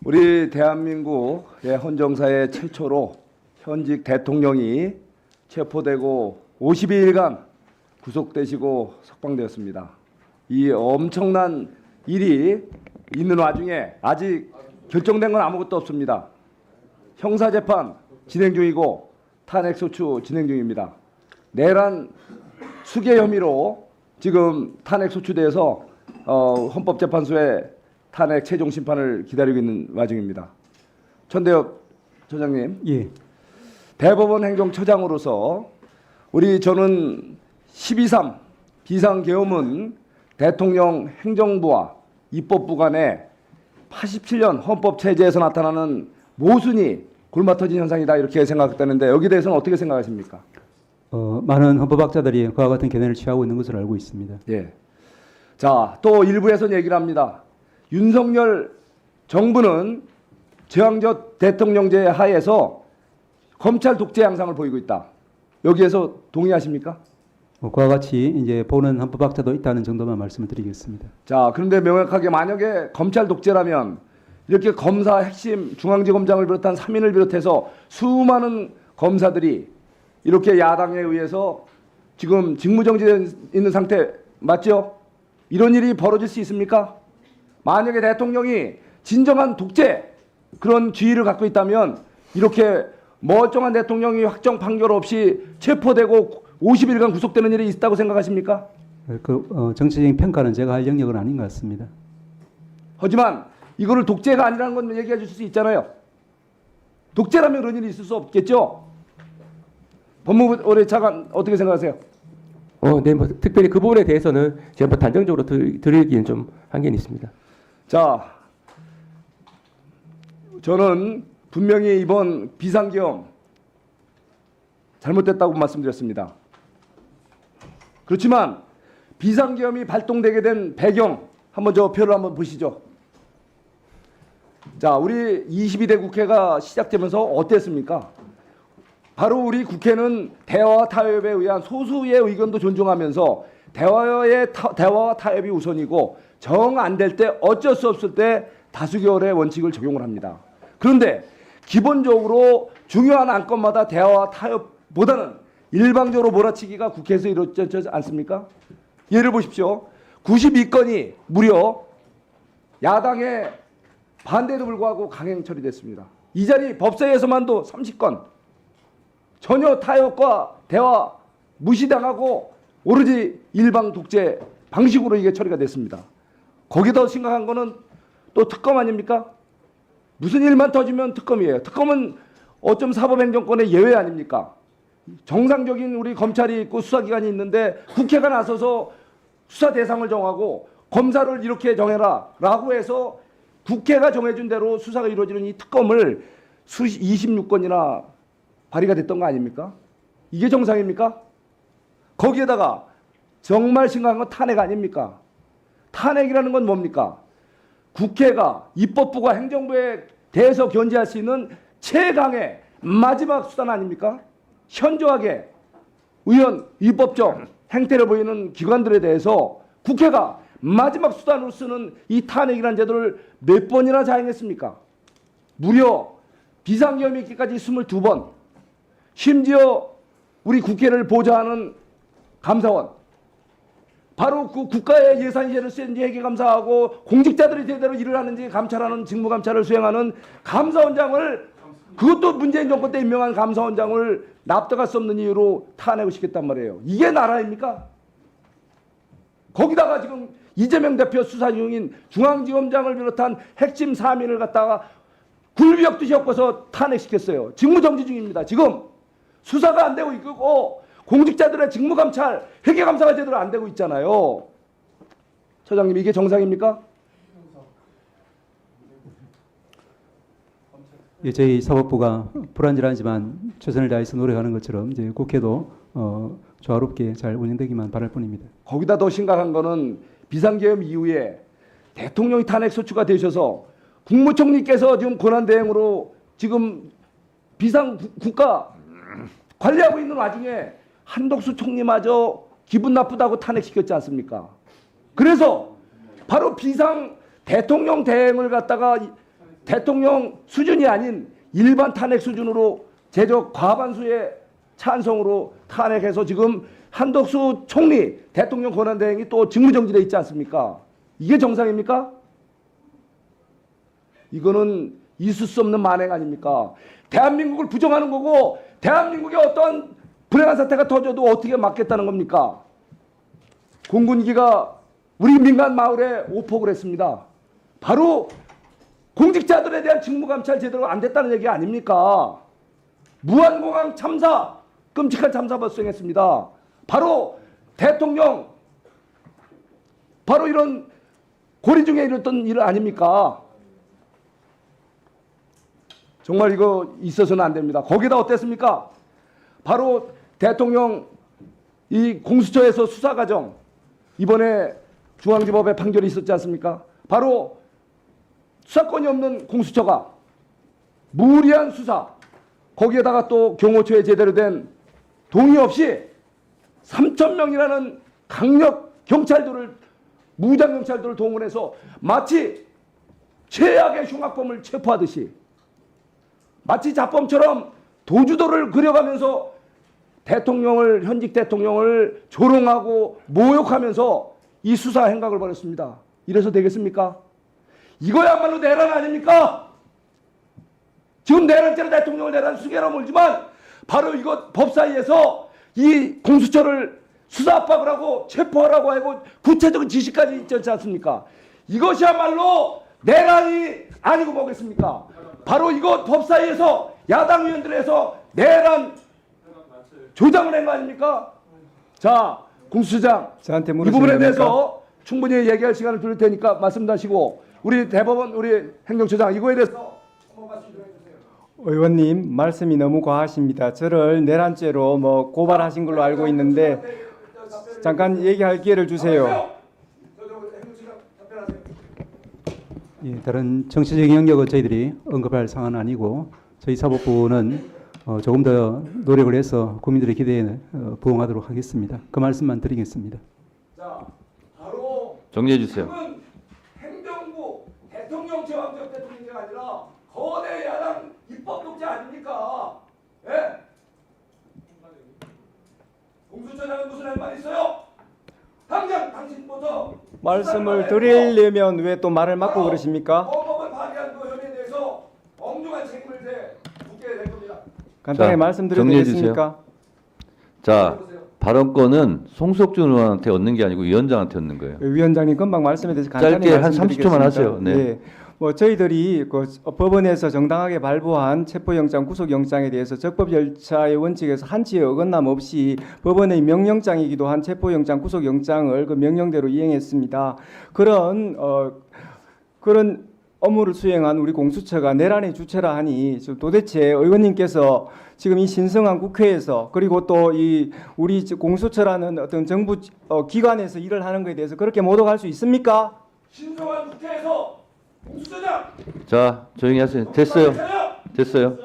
우리 대한민국의 헌정사의 최초로 현직 대통령이 체포되고 52일간 구속되시고 석방되었습니다. 이 엄청난 일이 있는 와중에 아직 결정된 건 아무것도 없습니다. 형사재판 진행 중이고 탄핵소추 진행 중입니다. 내란 수괴 혐의로 지금 탄핵소추돼서 헌법재판소에 탄핵 최종 심판을 기다리고 있는 와중입니다. 천대엽 처장님, 예. 대법원 행정처장으로서 저는 12.3 비상계엄은 대통령 행정부와 입법부 간의 87년 헌법체제에서 나타나는 모순이 골마터진 현상이다 이렇게 생각했다는데 여기에 대해서는 어떻게 생각하십니까? 많은 헌법학자들이 그와 같은 견해를 취하고 있는 것으로 알고 있습니다. 예. 자, 또 일부에서는 얘기를 합니다. 윤석열 정부는 제왕적 대통령제 하에서 검찰 독재 양상을 보이고 있다. 여기에서 동의하십니까? 그와 같이 이제 보는 헌법학자도 있다는 정도만 말씀을 드리겠습니다. 자, 그런데 명확하게 만약에 검찰 독재라면 이렇게 검사 핵심 중앙지검장을 비롯한 3인을 비롯해서 수많은 검사들이 이렇게 야당에 의해서 지금 직무정지되어 있는 상태 맞죠? 이런 일이 벌어질 수 있습니까? 만약에 대통령이 진정한 독재 그런 지위를 갖고 있다면 이렇게 멀쩡한 대통령이 확정 판결 없이 체포되고 50일간 구속되는 일이 있다고 생각하십니까? 정치적인 평가는 제가 할 영역은 아닌 것 같습니다. 하지만 이거를 독재가 아니라는 건 얘기해 줄 수 있잖아요. 독재라면 그런 일이 있을 수 없겠죠? 법무부 올해 차관 어떻게 생각하세요? 네, 뭐 특별히 그 부분에 대해서는 제가 뭐 단정적으로 드리기는 좀 한계는 있습니다. 자, 저는 분명히 이번 비상계엄 잘못됐다고 말씀드렸습니다. 그렇지만 비상계엄이 발동되게 된 배경 한번 저 표를 한번 보시죠. 자, 우리 22대 국회가 시작되면서 어땠습니까? 바로 우리 국회는 대화와 타협에 의한 소수의 의견도 존중하면서 대화와 타협이 우선이고 정 안 될 때 어쩔 수 없을 때 다수결의 원칙을 적용을 합니다. 그런데 기본적으로 중요한 안건마다 대화와 타협보다는 일방적으로 몰아치기가 국회에서 이루어지지 않습니까? 예를 보십시오. 92건이 무려 야당의 반대에도 불구하고 강행 처리됐습니다. 이 자리 법사위에서만도 30건 전혀 타협과 대화 무시당하고 오로지 일방 독재 방식으로 이게 처리가 됐습니다. 거기더 심각한 거는 또 특검 아닙니까? 무슨 일만 터지면 특검이에요. 특검은 어쩜 사법행정권의 예외 아닙니까? 정상적인 우리 검찰이 있고 수사기관이 있는데 국회가 나서서 수사 대상을 정하고 검사를 이렇게 정해라 라고 해서 국회가 정해준 대로 수사가 이루어지는 이 특검을 26건이나 발의가 됐던 거 아닙니까? 이게 정상입니까? 거기에다가 정말 심각한 건 탄핵 아닙니까? 탄핵이라는 건 뭡니까? 국회가 입법부가 행정부에 대해서 견제할 수 있는 최강의 마지막 수단 아닙니까? 현저하게 위법적 행태를 보이는 기관들에 대해서 국회가 마지막 수단으로 쓰는 이 탄핵이라는 제도를 몇 번이나 자행했습니까? 무려 비상계엄이 있기까지 22번, 심지어 우리 국회를 보좌하는 감사원, 바로 그 국가의 예산이 제대로 쓰는지 회계감사하고 공직자들이 제대로 일을 하는지 감찰하는 직무감찰을 수행하는 감사원장을, 그것도 문재인 정권 때 임명한 감사원장을 납득할 수 없는 이유로 탄핵을 시켰단 말이에요. 이게 나라입니까? 거기다가 지금 이재명 대표 수사 중인 중앙지검장을 비롯한 핵심 3인을 갖다가 굴비역듯이 엮어서 탄핵시켰어요. 직무정지 중입니다. 지금 수사가 안 되고 있고 공직자들의 직무감찰, 회계감사가 제대로 안 되고 있잖아요. 처장님, 이게 정상입니까? 예, 저희 사법부가 불안전하지만 최선을 다해서 노력하는 것처럼 이제 국회도 조화롭게 잘 운영되기만 바랄 뿐입니다. 거기다 더 심각한 거는 비상계엄 이후에 대통령이 탄핵소추가 되셔서 국무총리께서 지금 권한대행으로 지금 비상국가 관리하고 있는 와중에 한덕수 총리마저 기분 나쁘다고 탄핵시켰지 않습니까? 그래서 바로 비상 대통령 대행을 갖다가 대통령 수준이 아닌 일반 탄핵 수준으로 제적 과반수의 찬성으로 탄핵해서 지금 한덕수 총리 대통령 권한대행이 또 직무정지돼 있지 않습니까? 이게 정상입니까? 이거는 있을 수 없는 만행 아닙니까? 대한민국을 부정하는 거고 대한민국에 어떤 불행한 사태가 터져도 어떻게 막겠다는 겁니까? 공군기가 우리 민간 마을에 오폭을 했습니다. 바로 공직자들에 대한 직무감찰 제대로 안 됐다는 얘기 아닙니까? 무한공항 참사, 끔찍한 참사 발생했습니다. 바로 대통령, 바로 이런 고리 중에 이랬던 일 아닙니까? 정말 이거 있어서는 안 됩니다. 거기다 어땠습니까? 바로 대통령 이 공수처에서 수사 과정, 이번에 중앙지법의 판결이 있었지 않습니까? 바로 수사권이 없는 공수처가 무리한 수사, 거기에다가 또 경호처에 제대로 된 동의 없이 3,000명이라는 강력 경찰들을, 무장 경찰들을 동원해서 마치 최악의 흉악범을 체포하듯이 마치 자범처럼 도주도를 그려가면서 대통령을, 현직 대통령을 조롱하고 모욕하면서 이 수사 행각을 벌였습니다. 이래서 되겠습니까? 이거야말로 내란 아닙니까? 지금 내란죄로 대통령을 내란 수개로 몰지만 바로 이거 법사위에서 이 공수처를 수사 압박을 하고 체포하라고 하고 구체적인 지시까지 있지 않습니까? 이것이야말로 내란이 아니고 뭐겠습니까? 바로 이거 법사위에서 야당 의원들에서 내란 조장을 한 거 아닙니까? 자, 공수처장, 저한테 이 물으시는 부분에 겁니까? 대해서 충분히 얘기할 시간을 드릴 테니까 말씀하시고 우리 대법원, 우리 행정처장 이거에 대해서 한번 말씀 좀 해주세요. 의원님 말씀이 너무 과하십니다. 저를 내란죄로 뭐 고발하신 걸로 알고 있는데 잠깐 얘기할 기회를 주세요. 예, 다른 정치적인 영역은 저희들이 언급할 상황은 아니고 저희 사법부는 조금 더 노력을 해서 국민들의 기대에 부응하도록 하겠습니다. 그 말씀만 드리겠습니다. 자, 바로 정리해 주세요. 지금은 행정부 대통령 제왕적 대통령이 아니라 거대 야당 입법 독재 아닙니까? 예? 공수처장은 무슨 할 말 있어요? 당장 당신부터 말씀을 드리려면 왜 또 말을 막고 그러십니까? 헌법을 파괴한 그 혐의에 대해서 엄중한 책임을 묻게 될 겁니다. 간단하게 자, 말씀드려도 정리해 되겠습니까? 자, 발언권은 송석준 의원한테 얻는 게 아니고 위원장한테 얻는 거예요. 위원장님 금방 말씀에 대해서 간단히 짧게 한 말씀드리겠습니다. 30초만 하세요. 네. 예. 뭐 저희들이 그 법원에서 정당하게 발부한 체포영장, 구속영장에 대해서 적법 절차의 원칙에서 한치의 어긋남 없이 법원의 명령장이기도 한 체포영장, 구속영장을 그 명령대로 이행했습니다. 그런 업무를 수행한 우리 공수처가 내란의 주체라 하니 지금 도대체 의원님께서 지금 이 신성한 국회에서 그리고 또 이 우리 공수처라는 어떤 정부 기관에서 일을 하는 것에 대해서 그렇게 모독할 수 있습니까? 신성한 국회에서 공수처장 자, 조용히 하세요. 됐어요. 됐어요.